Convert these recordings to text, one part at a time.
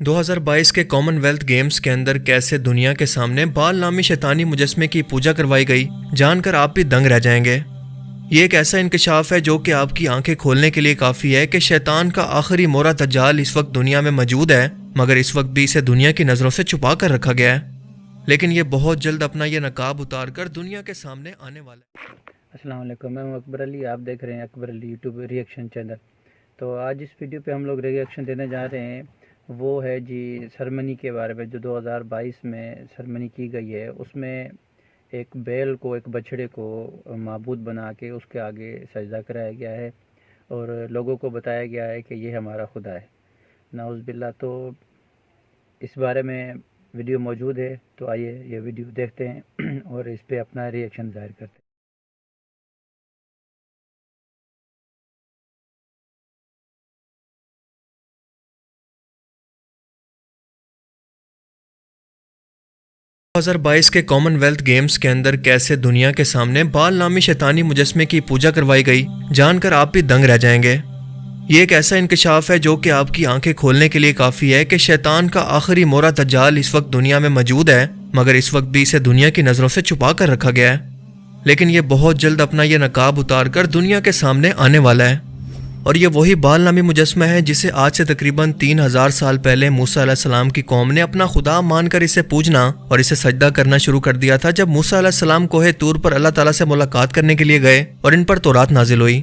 2022 کے common wealth games کے اندر کیسے دنیا کے سامنے بال نامی شیطانی مجسمے کی پوجا کروائی گئی، جان کر آپ بھی دنگ رہ جائیں گے۔ یہ ایک ایسا انکشاف ہے جو کہ آپ کی آنکھیں کھولنے کے لیے کافی ہے کہ شیطان کا آخری مورا دجال اس وقت دنیا میں موجود ہے، مگر اس وقت بھی اسے دنیا کی نظروں سے چھپا کر رکھا گیا ہے، لیکن یہ بہت جلد اپنا یہ نقاب اتار کر دنیا کے سامنے آنے والا ہے۔ السلام علیکم، میں ہوں اکبر علی، آپ دیکھ رہے ہیں اکبر علی یوٹیوب ریئیکشن چینل۔ تو آج اس ویڈیو پہ ہم لوگ ریئیکشن دینے جا رہے ہیں، وہ ہے جی سرمنی کے بارے میں جو 2022 میں سرمنی کی گئی ہے۔ اس میں ایک بیل کو، ایک بچڑے کو معبود بنا کے اس کے آگے سجدہ کرایا گیا ہے اور لوگوں کو بتایا گیا ہے کہ یہ ہمارا خدا ہے، نعوذ باللہ۔ تو اس بارے میں ویڈیو موجود ہے، تو آئیے یہ ویڈیو دیکھتے ہیں اور اس پہ اپنا ریئیکشن ظاہر کرتے ہیں۔ 2022 کے کامن ویلتھ گیمز کے اندر کیسے دنیا کے سامنے بال نامی شیطانی مجسمے کی پوجا کروائی گئی، جان کر آپ بھی دنگ رہ جائیں گے۔ یہ ایک ایسا انکشاف ہے جو کہ آپ کی آنکھیں کھولنے کے لیے کافی ہے کہ شیطان کا آخری مورا دجال اس وقت دنیا میں موجود ہے، مگر اس وقت بھی اسے دنیا کی نظروں سے چھپا کر رکھا گیا ہے، لیکن یہ بہت جلد اپنا یہ نقاب اتار کر دنیا کے سامنے آنے والا ہے۔ اور یہ وہی بال نامی مجسمہ ہے جسے آج سے تقریباً 3000 سال پہلے موسیٰ علیہ السلام کی قوم نے اپنا خدا مان کر اسے پوجنا اور اسے سجدہ کرنا شروع کر دیا تھا جب موسیٰ علیہ السلام کوہ طور پر اللہ تعالیٰ سے ملاقات کرنے کے لیے گئے اور ان پر تورات نازل ہوئی۔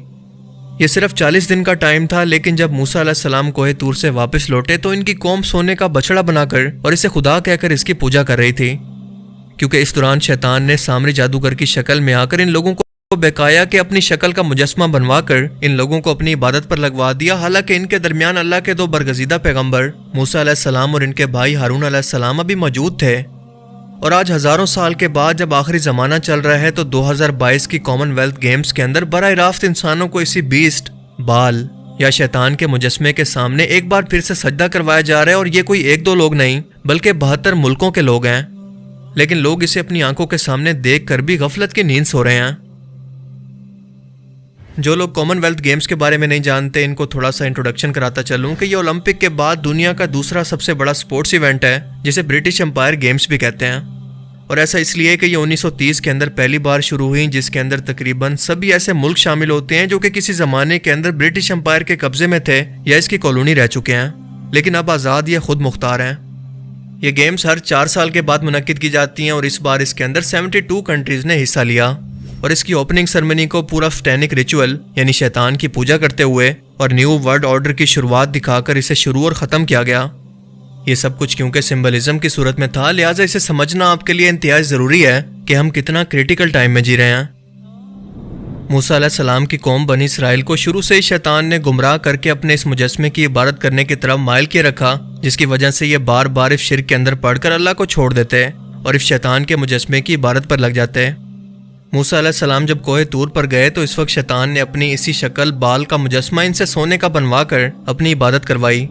یہ صرف 40 دن کا ٹائم تھا، لیکن جب موسیٰ علیہ السلام کوہ طور سے واپس لوٹے تو ان کی قوم سونے کا بچڑا بنا کر اور اسے خدا کہہ کر اس کی پوجا کر رہی تھی، کیونکہ اس دوران شیطان نے سامری جادوگر کی شکل میں آ کر ان لوگوں کو بہکایا کہ اپنی شکل کا مجسمہ بنوا کر ان لوگوں کو اپنی عبادت پر لگوا دیا، حالانکہ ان کے درمیان اللہ کے دو برگزیدہ پیغمبر موسیٰ علیہ السلام اور ان کے بھائی ہارون علیہ السلام ابھی موجود تھے۔ اور آج ہزاروں سال کے بعد جب آخری زمانہ چل رہا ہے تو 2022 کی کامن ویلتھ گیمز کے اندر براہ راست انسانوں کو اسی بیسٹ، بال یا شیطان کے مجسمے کے سامنے ایک بار پھر سے سجدہ کروایا جا رہا ہے، اور یہ کوئی ایک دو لوگ نہیں بلکہ 72 ملکوں کے لوگ ہیں، لیکن لوگ اسے اپنی آنکھوں کے سامنے دیکھ کر بھی غفلت کی نیند سو رہے ہیں۔ جو لوگ کامن ویلتھ گیمز کے بارے میں نہیں جانتے، ان کو تھوڑا سا انٹروڈکشن کراتا چلوں کہ یہ اولمپک کے بعد دنیا کا دوسرا سب سے بڑا سپورٹس ایونٹ ہے جسے برٹش امپائر گیمز بھی کہتے ہیں، اور ایسا اس لیے کہ یہ 1930 کے اندر پہلی بار شروع ہوئی، جس کے اندر تقریباً سبھی ایسے ملک شامل ہوتے ہیں جو کہ کسی زمانے کے اندر برٹش امپائر کے قبضے میں تھے یا اس کی کالونی رہ چکے ہیں، لیکن اب آزاد یا خود مختار ہیں۔ یہ گیمز ہر 4 سال کے بعد منعقد کی جاتی ہیں، اور اس بار اس کے اندر 72 کنٹریز نے حصہ لیا، اور اس کی اوپننگ سرمنی کو پورا سٹینک ریچول یعنی شیطان کی پوجا کرتے ہوئے اور نیو ورلڈ آرڈر کی شروعات دکھا کر اسے شروع اور ختم کیا گیا۔ یہ سب کچھ کیونکہ سمبلزم کی صورت میں تھا، لہٰذا اسے سمجھنا آپ کے لیے انتہائی ضروری ہے کہ ہم کتنا کریٹیکل ٹائم میں جی رہے ہیں۔ موسیٰ علیہ السلام کی قوم بنی اسرائیل کو شروع سے ہی شیطان نے گمراہ کر کے اپنے اس مجسمے کی عبادت کرنے کی طرف مائل کیے رکھا، جس کی وجہ سے یہ بار بار اس شرک کے اندر پڑھ کر اللہ کو چھوڑ دیتے اور اس شیطان کے مجسمے کی عبادت پر لگ جاتے۔ موسیٰ علیہ السلام جب کوہ طور پر گئے تو اس وقت شیطان نے اپنی اسی شکل بال کا مجسمہ ان سے سونے کا بنوا کر اپنی عبادت کروائی۔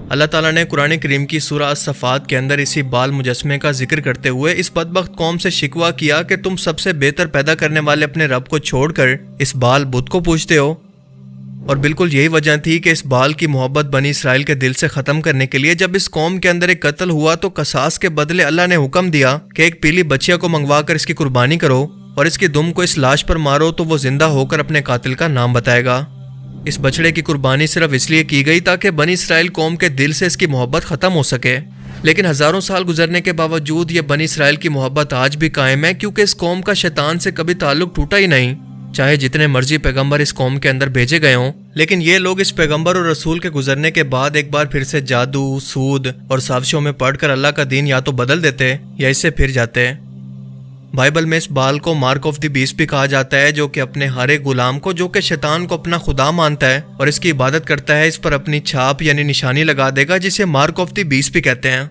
اللہ تعالیٰ نے قرآن کریم کی سورہ الصفات کے اندر اسی بال مجسمے کا ذکر کرتے ہوئے اس بدبخت قوم سے شکوہ کیا کہ تم سب سے بہتر پیدا کرنے والے اپنے رب کو چھوڑ کر اس بال بت کو پوجتے ہو، اور بالکل یہی وجہ تھی کہ اس بال کی محبت بنی اسرائیل کے دل سے ختم کرنے کے لیے جب اس قوم کے اندر ایک قتل ہوا تو قصاص کے بدلے اللہ نے حکم دیا کہ ایک پیلی بچیا کو منگوا کر اس کی قربانی کرو اور اس کی دم کو اس لاش پر مارو تو وہ زندہ ہو کر اپنے قاتل کا نام بتائے گا۔ اس بچڑے کی قربانی صرف اس لیے کی گئی تاکہ بنی اسرائیل قوم کے دل سے اس کی محبت ختم ہو سکے، لیکن ہزاروں سال گزرنے کے باوجود یہ بنی اسرائیل کی محبت آج بھی قائم ہے، کیونکہ اس قوم کا شیطان سے کبھی تعلق ٹوٹا ہی نہیں، چاہے جتنے مرضی پیغمبر اس قوم کے اندر بھیجے گئے ہوں۔ لیکن یہ لوگ اس پیغمبر اور رسول کے گزرنے کے بعد ایک بار پھر سے جادو، سود اور سازشوں میں پڑھ کر اللہ کا دین یا تو بدل دیتے یا اس سے پھر جاتے۔ بائبل میں اس بال کو مارک آف دی بیسٹ بھی کہا جاتا ہے، جو کہ اپنے ہر ایک غلام کو جو کہ شیطان کو اپنا خدا مانتا ہے اور اس کی عبادت کرتا ہے، اس پر اپنی چھاپ یعنی نشانی لگا دے گا، جسے مارک آف دی بیسٹ بھی کہتے ہیں۔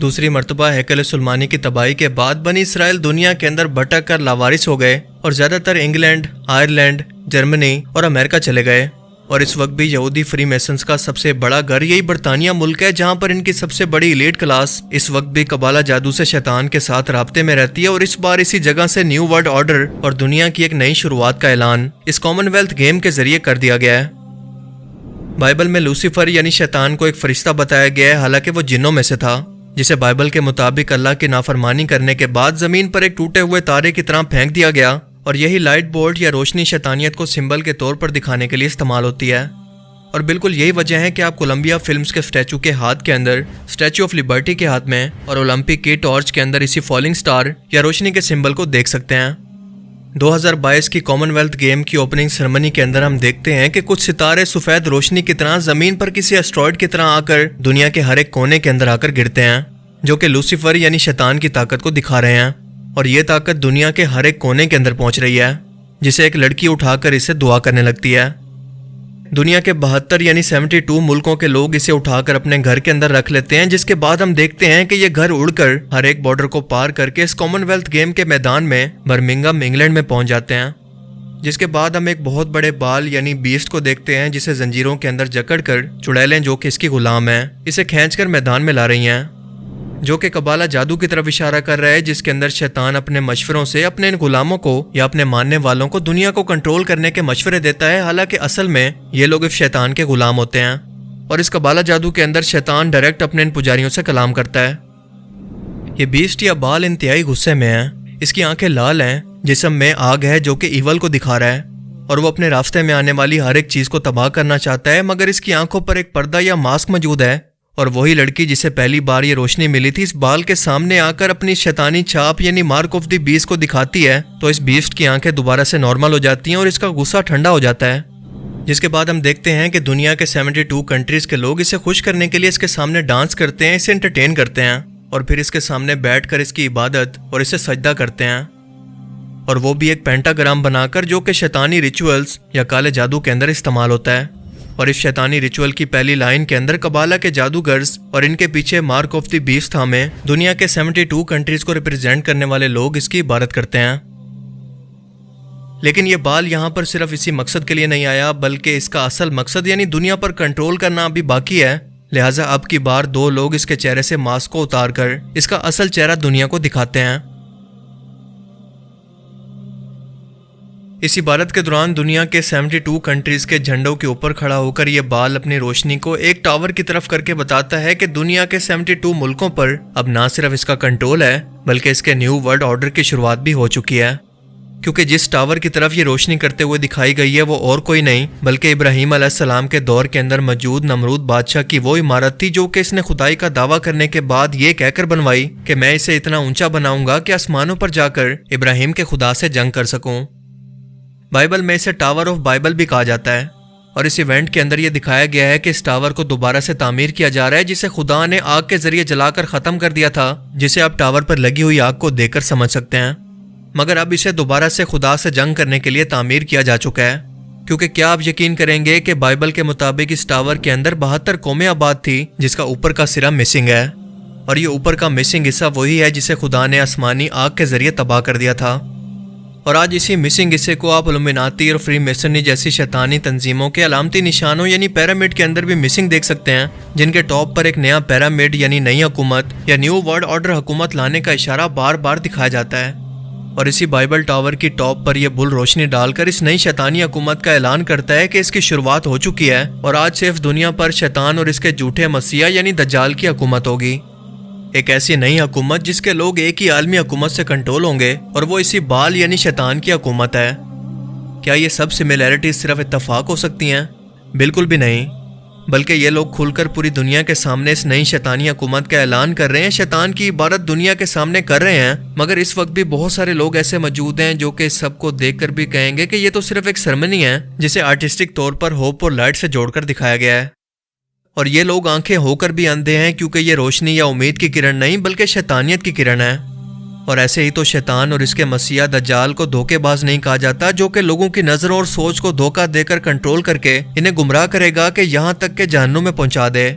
دوسری مرتبہ ہیکل سلیمانی کی تباہی کے بعد بنی اسرائیل دنیا کے اندر بھٹک کر لاوارث ہو گئے اور زیادہ تر انگلینڈ، آئرلینڈ، جرمنی اور امریکہ چلے گئے، اور اس وقت بھی یہودی فری میسنز کا سب سے بڑا گھر یہی برطانیہ ملک ہے، جہاں پر ان کی سب سے بڑی ایلیٹ کلاس اس وقت بھی قبالہ جادو سے شیطان کے ساتھ رابطے میں رہتی ہے، اور اس بار اسی جگہ سے نیو ورلڈ آرڈر اور دنیا کی ایک نئی شروعات کا اعلان اس کامن ویلتھ گیم کے ذریعے کر دیا گیا ہے۔ बाइबल में लूसीफर यानी शैतान को एक फरिश्ता बताया गया है, हालांकि वो जिन्नों में से था, जिसे बाइबल के मुताबिक अल्लाह की नाफरमानी करने के बाद ज़मीन पर एक टूटे हुए तारे की तरह फेंक दिया गया। और यही लाइट बोल्ट या रोशनी शैतानियत को सिंबल के तौर पर दिखाने के लिए इस्तेमाल होती है। और बिल्कुल यही वजह है कि आप कोलंबिया फिल्म्स के स्टैचू के हाथ के अंदर स्टैचू ऑफ लिबर्टी के हाथ में और ओलंपिक की टॉर्च के अंदर इसी फॉलिंग स्टार या रोशनी के सिंबल को देख सकते हैं। 2022 की कॉमनवेल्थ गेम की ओपनिंग सेरेमनी के अंदर हम देखते हैं कि कुछ सितारे सफ़ेद रोशनी की तरह ज़मीन पर किसी एस्ट्रॉयड की तरह आकर दुनिया के हर एक कोने के अंदर आकर गिरते हैं, जो कि लूसीफर यानी शैतान की ताकत को दिखा रहे हैं। और ये ताकत दुनिया के हर एक कोने के अंदर पहुंच रही है, जिसे एक लड़की उठाकर इसे दुआ करने लगती है। दुनिया के 72 यानी 72 मुल्कों के लोग इसे उठाकर अपने घर के अंदर रख लेते हैं, जिसके बाद हम देखते हैं कि ये घर उड़कर हर एक बॉर्डर को पार करके इस कॉमनवेल्थ गेम के मैदान में बर्मिंघम इंग्लैंड में पहुंच जाते हैं। जिसके बाद हम एक बहुत बड़े बाल यानी बीस्ट को देखते हैं, जिसे जंजीरों के अंदर जकड़कर चुड़ैलें जो कि इसकी गुलाम है इसे खींचकर मैदान में ला रही हैं, जो कि कबाला जादू की तरफ इशारा कर रहा है, जिसके अंदर शैतान अपने मशवरों से अपने इन गुलामों को या अपने मानने वालों को दुनिया को कंट्रोल करने के मशवरे देता है। हालांकि असल में ये लोग इस शैतान के गुलाम होते हैं। और इस कबाला जादू के अंदर शैतान डायरेक्ट अपने इन पुजारियों से कलाम करता है। ये बीस्ट या बाल इंतहाई गुस्से में है, इसकी आंखें लाल हैं, जिस्म में आग है जो कि ईवल को दिखा रहा है, और वो अपने रास्ते में आने वाली हर एक चीज को तबाह करना चाहता है। मगर इसकी आंखों पर एक पर्दा या मास्क मौजूद है, और वही लड़की जिसे पहली बार ये रोशनी मिली थी इस बाल के सामने आकर अपनी शैतानी छाप यानी मार्क ऑफ द बीस्ट को दिखाती है, तो इस बीस्ट की आंखें दोबारा से नॉर्मल हो जाती हैं और इसका गुस्सा ठंडा हो जाता है। जिसके बाद हम देखते हैं कि दुनिया के 72 कंट्रीज के लोग इसे खुश करने के लिए इसके सामने डांस करते हैं, इसे एंटरटेन करते हैं, और फिर इसके सामने बैठकर इसकी इबादत और इसे सजदा करते हैं, और वो भी एक पेंटाग्राम बनाकर, जो कि शैतानी रिचुअल्स या काले जादू के अंदर इस्तेमाल होता है। और इस शैतानी रिचुअल की पहली लाइन के अंदर कबाला के जादूगर्स और इनके पीछे मार्क ऑफ द बीस्ट थामे दुनिया के 72 कंट्रीज को रिप्रेजेंट करने वाले लोग इसकी इबादत करते हैं। लेकिन ये बाल यहाँ पर सिर्फ इसी मकसद के लिए नहीं आया, बल्कि इसका असल मकसद यानी दुनिया पर कंट्रोल करना अभी बाकी है। लिहाजा अब की बार दो लोग इसके चेहरे से मास्क को उतारकर इसका असल चेहरा दुनिया को दिखाते हैं। इस इबादत के दौरान दुनिया के 72 कंट्रीज के झंडों के ऊपर खड़ा होकर यह बाल अपनी रोशनी को एक टावर की तरफ करके बताता है कि दुनिया के 72 मुल्कों पर अब ना सिर्फ इसका कंट्रोल है, बल्कि इसके न्यू वर्ल्ड ऑर्डर की शुरुआत भी हो चुकी है। क्योंकि जिस टावर की तरफ ये रोशनी करते हुए दिखाई गई है वो और कोई नहीं बल्कि इब्राहीम अलैहिस्सलाम के दौर के अंदर मौजूद नमरूद बादशाह की वो इमारत थी, जो कि इसने खुदाई का दावा करने के बाद ये कहकर बनवाई कि मैं इसे इतना ऊंचा बनाऊंगा कि आसमानों पर जाकर इब्राहीम के खुदा से जंग कर सकूं। बाइबल में इसे टावर ऑफ बाइबल भी कहा जाता है, और इस इवेंट के अंदर यह दिखाया गया है कि इस टावर को दोबारा से तामीर किया जा रहा है, जिसे खुदा ने आग के जरिए जलाकर खत्म कर दिया था, जिसे आप टावर पर लगी हुई आग को देखकर समझ सकते हैं। मगर अब इसे दोबारा से खुदा से जंग करने के लिए तामीर किया जा चुका है, क्योंकि क्या आप यकीन करेंगे कि बाइबल के मुताबिक इस टावर के अंदर 72 कौमें आबाद थी, जिसका ऊपर का सिरा मिसिंग है, और ये ऊपर का मिसिंग हिस्सा वही है जिसे खुदा ने आसमानी आग के जरिए तबाह कर दिया था। और आज इसी मिसिंग हिस्से को आप इल्यूमिनाती और फ्री मेसनरी जैसी शैतानी तंजीमों के अलामती निशानों यानी पिरामिड के अंदर भी मिसिंग देख सकते हैं, जिनके टॉप पर एक नया पिरामिड यानी नई हुकूमत या न्यू वर्ल्ड ऑर्डर हुकूमत लाने का इशारा बार बार दिखाया जाता है। और इसी बाइबल टावर की टॉप पर यह बुल रोशनी डालकर इस नई शैतानी हुकूमत का ऐलान करता है कि इसकी शुरुआत हो चुकी है, और आज सिर्फ दुनिया पर शैतान और इसके झूठे मसीहा यानी दज्जाल की हुकूमत होगी। एक ऐसी नई हुकूमत जिसके लोग एक ही आलमी हुकूमत से कंट्रोल होंगे, और वो इसी बाल यानी शैतान की हुकूमत है। क्या ये सब सिमिलैरिटीज सिर्फ इत्तफाक हो सकती हैं? बिल्कुल भी नहीं, बल्कि ये लोग खुलकर पूरी दुनिया के सामने इस नई शैतानी हुकूमत का ऐलान कर रहे हैं, शैतान की इबादत दुनिया के सामने कर रहे हैं। मगर इस वक्त भी बहुत सारे लोग ऐसे मौजूद हैं जो कि इस सब को देखकर भी कहेंगे कि ये तो सिर्फ एक सेरेमनी है, जिसे आर्टिस्टिक तौर पर होप और लाइट से जोड़कर दिखाया गया है। और ये लोग आंखें होकर भी अंधे हैं, क्योंकि ये रोशनी या उम्मीद की किरण नहीं बल्कि शैतानियत की किरण है। और ऐसे ही तो शैतान और इसके मसीहा दज्जाल को धोखेबाज नहीं कहा जाता, जो कि लोगों की नजरों और सोच को धोखा देकर कंट्रोल करके इन्हें गुमराह करेगा कि यहाँ तक के जहन्नुम में पहुंचा दे।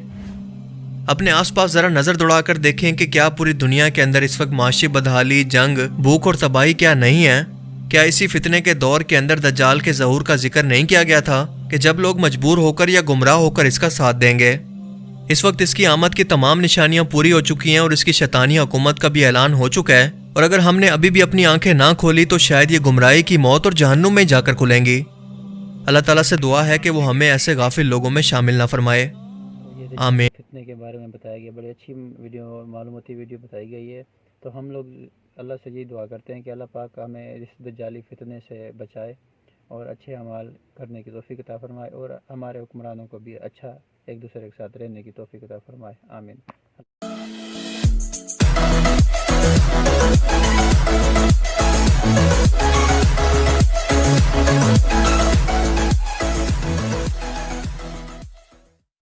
अपने आसपास जरा नजर दौड़ाकर देखें कि क्या पूरी दुनिया के अंदर इस वक्त माशी बदहाली, जंग, भूख और तबाही क्या नहीं है? क्या इसी फितने के दौर के अंदर दज्जाल के ज़हूर का जिक्र नहीं किया गया था कि जब लोग मजबूर होकर या गुमराह होकर इसका साथ देंगे? इस वक्त इसकी आमद की तमाम निशानियां पूरी हो चुकी हैं और इसकी शैतानी हुकूमत का भी ऐलान हो चुका है, और अगर हमने अभी भी अपनी आंखें ना खोली तो शायद ये गुमराही की मौत और जहन्नुम में जाकर खुलेंगी। اللہ ताला से दुआ है कि वो हमें ऐसे गाफिल लोगों में शामिल ना फरमाए। ये आमीन। फितने के बारे में बताया गया, बड़ी अच्छी वीडियो, मालूमाती वीडियो बताई गई है। तो हम लोग अल्लाह से यही दुआ करते हैं कि अल्लाह पाक हमें इस दज्जाली फितने से बचाए और अच्छे अमाल करने की तौफीक अता फरमाए, और हमारे हुक्मरानों को भी अच्छा एक दूसरे के साथ रहने की तौफीक अता फरमाए। आमीन।